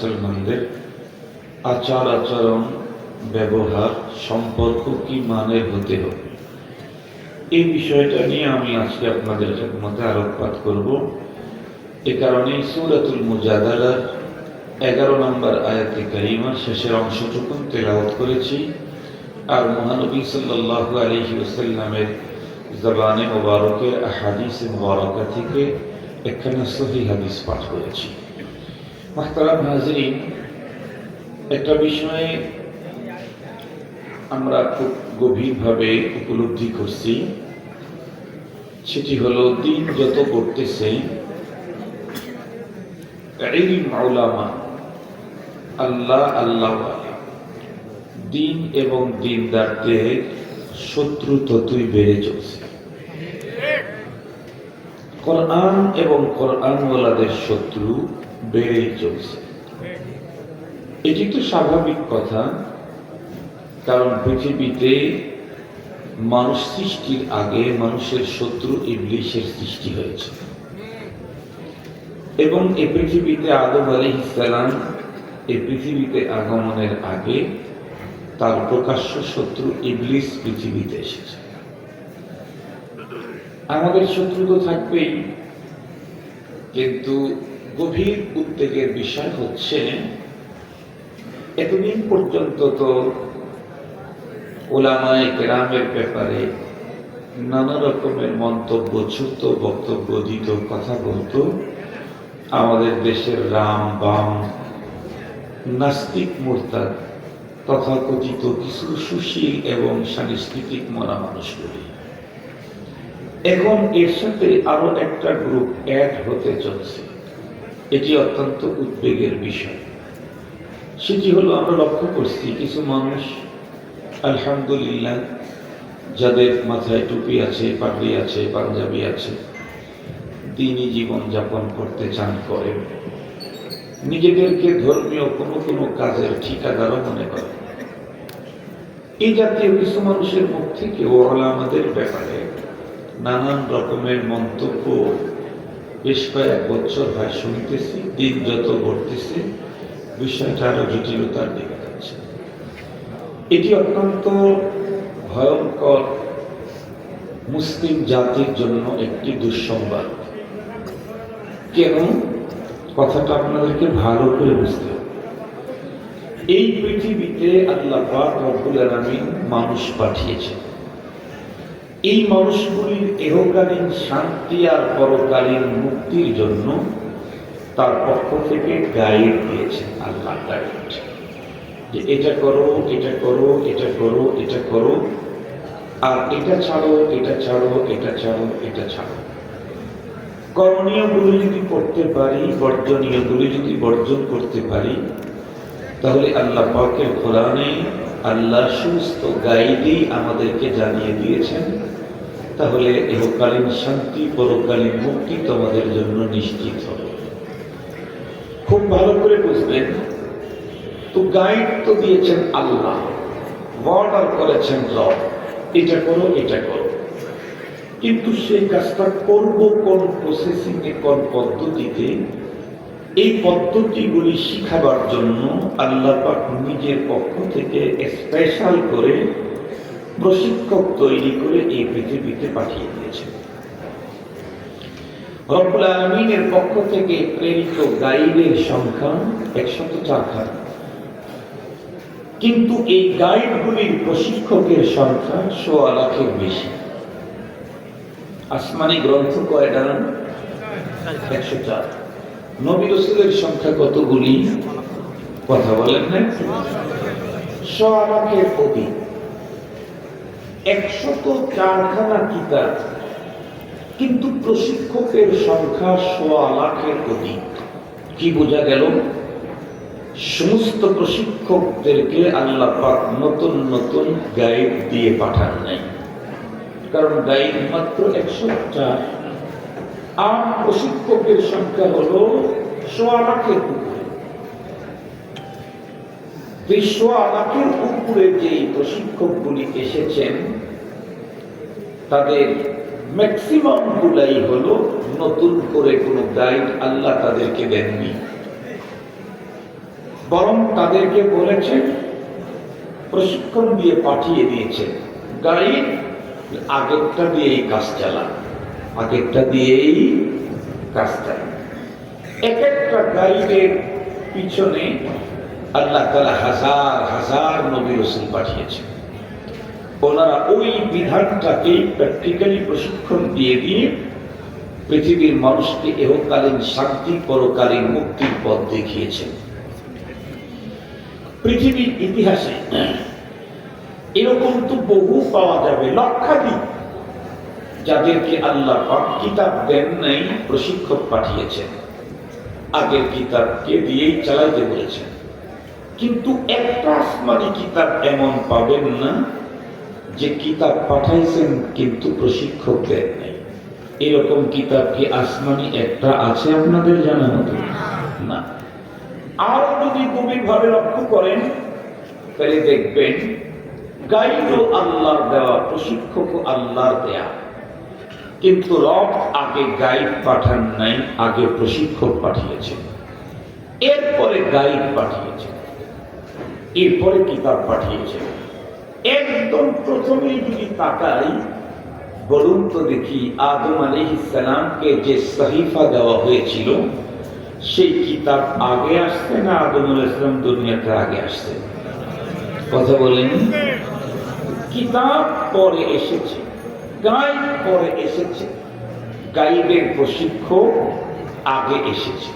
মুসলমানদের আচার আচরণ ব্যবহার সম্পর্ক কি মানের হতে হবে, এই বিষয়টা নিয়ে আমি আজকে আপনাদের মধ্যে আলোকপাত করব। এ কারণে সূরাতুল মুজাদালার 11 নম্বর আয়াতে কারিমার শেষের অংশটুকু তেলাওয়াত করেছি, আর মহানবী সাল্লাল্লাহু আলাইহি ওয়াসাল্লামের জবানে মুবারকের আহাদিসে মুবারকা থেকে একখানা সহিহ হাদিস পাঠ করেছি। মুহতারাম হাজরিন, একটা বিষয়ে আমরা খুব গভীরভাবে উপলব্ধি করছি, সেটি হলো দিন যত করতেছে ইলম উলামা আল্লাহ দিন এবং দিনদারদের শত্রু ততই বেড়ে চলছে। কোরআন এবং কোরআনওয়ালাদের শত্রু বেড়েই চলছে। এটি তো স্বাভাবিক কথা, কারণ পৃথিবীতে মানুষ সৃষ্টির আগে মানুষের শত্রু ইবলীসের সৃষ্টি হয়েছে, এবং এই পৃথিবীতে আদম আলাইহিস সালাম এই পৃথিবীতে আগমনের আগে তার প্রকাশ্য শত্রু ইবলীস পৃথিবীতে এসেছে। আমাদের শত্রু তো থাকবেই, কিন্তু গভীর উদ্বেগের বিষয় হচ্ছে এতদিন পর্যন্ত তো উলামায়ে কেরামের ব্যাপারে নানা রকমের মন্তব্য, ছোট বক্তব্য দিত, কথা বলতো। আমাদের দেশের রাম বাম নাস্তিক মুরতাদ তথাকথিত কিছু সুশীল এবং সাংস্কৃতিক মনা মানুষগুলি এখন এর সাথে আরো একটা গ্রুপ অ্যাড হতে চলছে। এটি অত্যন্ত উদ্বেগের বিষয়। সেটি হলো, আমরা লক্ষ্য করছি কিছু মানুষ আলহামদুলিল্লাহ যাদের মাথায় টুপি আছে, পাগড়ি আছে, পাঞ্জাবি আছে, দ্বীনি জীবন যাপন করতে চান, করেন, নিজেদেরকে ধর্মীয় কোনো কোনো কাজের ঠিকাদারও মনে করে। এই জাতীয় কিছু মানুষের মুখ থেকে উলামাদের ব্যাপারে নানান রকমের মন্তব্য বেশ কয়েক বছর হয় শুনতেছি। দিন যত ঘটতেছে বিষয়টা আরো জটিলতার দিকে যাচ্ছে। এটি অত্যন্ত ভয়ঙ্কর মুসলিম জাতির জন্য একটি দুঃসংবাদ। কেন? কথাটা আপনাদেরকে ভালো করে বুঝতে হবে। এই পৃথিবীতে আল্লাহ পাক রব্বুল আলামিন মানুষ পাঠিয়েছেন। এই মানুষগুলির ইহকালীন শান্তি আর পরকালীন মুক্তির জন্য তার পক্ষ থেকে গাইড দিয়েছেন। আল্লাহ গাইড, যে এটা করো, এটা করো, এটা করো, এটা করো, আর এটা ছাড়ো, এটা ছাড়ো, এটা ছাড়ো, এটা ছাড়ো। করণীয়গুলো যদি করতে পারি, বর্জনীয়গুলো যদি বর্জন করতে পারি, তাহলে আল্লাহ পাকের কোরআনে আল্লাহ সমস্ত গাইডেই আমাদেরকে জানিয়ে দিয়েছেন, তাহলে ইহকালীন শান্তি, পরকালীন মুক্তি তোমাদের জন্য নিশ্চিত হবে। খুব ভালো করে বুঝবেন। তো গাইড তো দিয়েছেন আল্লাহ, অর্ডার করেছেন রব, এটা করো, এটা করো, কিন্তু সেই কাজটা করবো কোন প্রসেসিং এ, কোন পদ্ধতিতে, এই পদ্ধতিগুলি শিখাবার জন্য আল্লাহ পাক নিজের পক্ষ থেকে স্পেশাল করে প্রশিক্ষক তৈরি করে এই পৃথিবীতে পাঠিয়ে দিয়েছেন। রব্বুল আলামিনের পক্ষ থেকে প্রেরিত গাইডের সংখ্যা 104 খানা, কিন্তু এই গাইডগুলির প্রশিক্ষকের সংখ্যা 1.25 লাখের বেশি। আসমানি গ্রন্থ কয়টা? 104। নবী রাসূলের সংখ্যা কতগুলি? কথা বলেন না? 1.25 লাখের অধিক। 104 খানা কিতাব, কিন্তু প্রশিক্ষকের সংখ্যা 1.25 লাখের অধিক। কি বোঝা গেল? সমস্ত প্রশিক্ষকদেরকে আল্লাহ পাক নতুন নতুন গাইড দিয়ে পাঠান নাই, কারণ গাইড মাত্র 104, আর প্রশিক্ষকের সংখ্যা হলো 1.25 লাখের উপরে। 1.25 লাখের উপরে যে প্রশিক্ষকগুলি এসেছেন, তাদের ম্যাক্সিমাম গুলাই হলো নতুন করে কোনো গাইড আল্লাহ তাদেরকে দেননি। বরং তাদেরকে বলেছেন, প্রশিক্ষণ দিয়ে পাঠিয়ে দিয়েছেন, গাড়ি আগেরটা দিয়েই কাজ চালা, আগেরটা দিয়েই কাজ চালা। এক একটা গাইডের পিছনে আল্লাহ তাআলা হাজার হাজার নবী রাসূল পাঠিয়েছেন। ওনারা ওই বিধানটাকেই প্র্যাকটিক্যালি প্রশিক্ষণ দিয়ে দিয়ে পৃথিবীর মানুষকে ইহকালীন শান্তি, পরকালীন মুক্তির পথ দেখিয়েছেন। পৃথিবীর ইতিহাসে এরকম তো বহু পাওয়া যাবে, লক্ষাধিক, যাদেরকে আল্লাহ পাক কিতাব দেন নাই, প্রশিক্ষক পাঠিয়েছেন, আগের কিতাবকে দিয়েই চালাইতে বলেছেন। কিন্তু একটা আসমানি কিতাব এমন পাবেন না যে কিতাব পাঠাইছেন কিন্তু প্রশিক্ষক দেন নাই। এরকম কিতাব কি আসমানি একটা আছে আপনাদের জানা মতো? না। আর যদি গভীরভাবে লক্ষ্য করেন তাহলে দেখবেন গাইডও আল্লাহর দেওয়া, প্রশিক্ষকও আল্লাহর দেয়া, কিন্তু রব আগে গাইড পাঠান নাই, আগে প্রশিক্ষক পাঠিয়েছেন, এরপরে গাইড পাঠিয়েছেন, এরপরে কিতাব পাঠিয়েছেন। একদম প্রথমেই যদি তাকাই, বলুন তো দেখি, আদম আলাইহিস সালামকে যে সহিফা দেওয়া হয়েছিল সেই কিতাব আগে আসছে না আদম আলাইহিস সালাম দুনিয়াতে আগে আসছে? কথা বলেন। কিতাব পরে এসেছে, গাইড পরে এসেছে, গাইডের প্রশিক্ষক আগে এসেছে।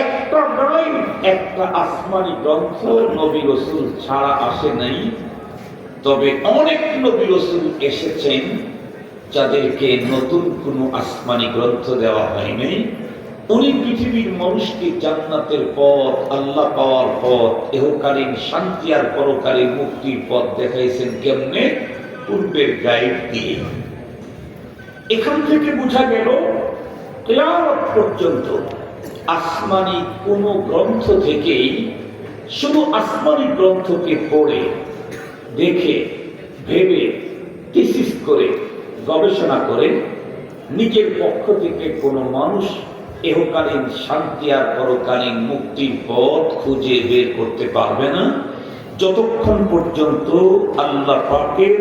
একটা গাইড, একটা আসমানি গ্রন্থ নবী রাসূল ছাড়া আসে নাই। তবে অনেক নবী রাসূল এসেছেন যাদেরকে নতুন কোনো আসমানি গ্রন্থ দেওয়া হয়নি। উনি পৃথিবীর মানুষকে জান্নাতের পথ, আল্লাহ পাওয়ার পথ, ইহকালীন শান্তি আর পরকালীন মুক্তির পথ দেখাইছেন কেমনে? পূর্বের গাইড দিয়ে। এখান থেকে বোঝা গেল কিয়ামত পর্যন্ত আসমানি কোন গ্রন্থ থেকেই শুধু আসমানি গ্রন্থকে পড়ে দেখে ভেবে থিসিস করে গবেষণা করে নিজের পক্ষ থেকে কোনো মানুষ ইহকালীন শান্তি আর পরকালীন মুক্তির পথ খুঁজে বের করতে পারবে না, যতক্ষণ পর্যন্ত আল্লাহ পাকের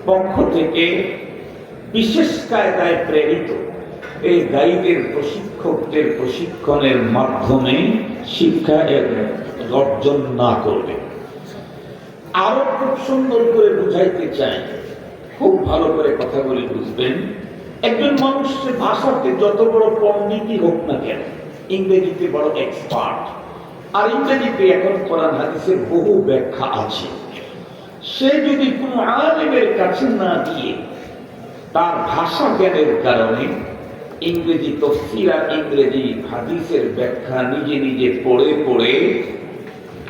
পক্ষ থেকে বিশেষ কায়দায় প্রেরিত এই গাইডের প্রশিক্ষকদের প্রশিক্ষণের মাধ্যমে শিক্ষা অর্জন না করবে। আরো খুব সুন্দর করে বুঝাইতে চাই, খুব ভালো করে কথাগুলি বুঝবেন। একজন মানুষ ভাষাতে যত বড় পণ্ডিতই হোক না কেন, ইংরেজিতে বড় এক্সপার্ট, আর ইংরেজিতে এখন কোরআন হাদিসের বহু ব্যাখ্যা আছে, সে যদি কোনো আলেমের কাছে না গিয়ে তার ভাষা জ্ঞানের কারণে ইংরেজি তাফসীর আর ইংরেজি হাদিসের ব্যাখ্যা নিজে নিজে পড়ে পড়ে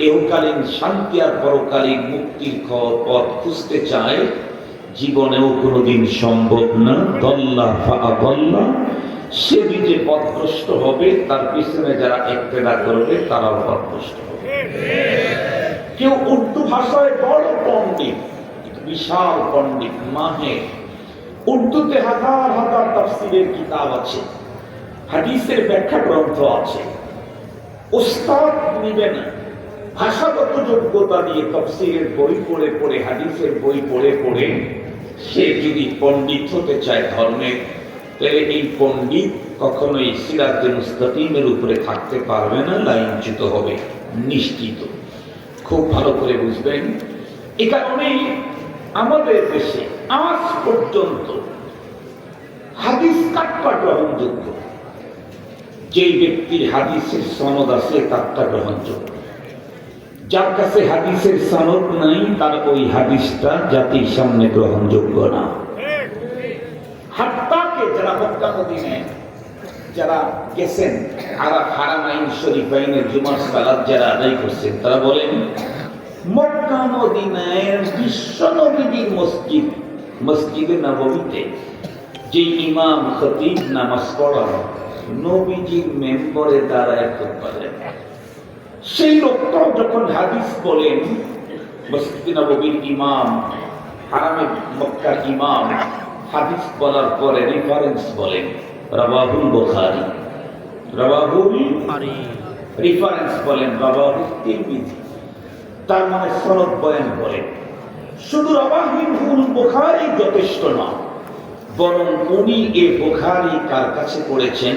ইহকালীন শান্তি আর পরকালীন মুক্তির পথ খুঁজতে চায়, জীবনেও কোনোদিন সম্ভব না। দল্লা ফাআদল্লা, সে নিজে পথভ্রষ্ট হবে, তার পিছনে যারা ইক্তেদা করবে তারাও পথভ্রষ্ট হবে। কেউ উর্দু ভাষায় বড় পণ্ডিত, বিশাল পণ্ডিত, মাহের, উর্দুতে হাজার হাজার তাফসীরের কিতাব আছে, হাদিসের ব্যাখ্যা গ্রন্থ আছে, উস্তাদ নিবে না, ভাষাগত যোগ্যতা দিয়ে তাফসীরের বই পড়ে পড়ে, হাদিসের বই পড়ে পড়ে সে যদি পণ্ডিত হতে চায় ধর্মের, তাহলে এই পণ্ডিত কখনোই সিরাতে মুস্তাকিমের উপরে থাকতে পারবে না, লাইনচ্যুত হবে নিশ্চিত। খুব ভালো করে বুঝবেন। এ কারণেই আমাদের দেশে আজ পর্যন্ত হাদিস কাটটা গ্রহণযোগ্য, যেই ব্যক্তির হাদিসের সনদ আছে তারটা গ্রহণযোগ্য। যার কাছে হাদিসের সনদ নাই তার ওই হাদিসটা জাতির সামনে গ্রহণযোগ্য না। হাত্তাকে যারা মক্কা মদিনায় যারা গেছেন, হারামাইন শরীফাইনের জুমার সালাত যারা আদায় করছেন, তারা বলেন মক্কা মদিনায় বিশ্ব নবীর মসজিদ, মসজিদে নববীতে যে ইমাম খতিব নামাজ পড়ান, নবীজির মেম্বরে দাঁড়ায় খুতবা দেন, সেই লোকটাও যখন হাদিস বলেন, মসজিদে নববীর ইমাম, হারামে মক্কার ইমাম হাদিস বলার পরে রেফারেন্স বলেন রাওয়াহুল বুখারী, রাওয়াহুল রেফারেন্স বলেন, রাওয়াহু তিরমিজি, তার মানে সনদ বয়ান করেন। শুধু রাওয়াহুল বুখারী যথেষ্ট নয়, বরং উনি এ বুখারী কার কাছে পড়েছেন?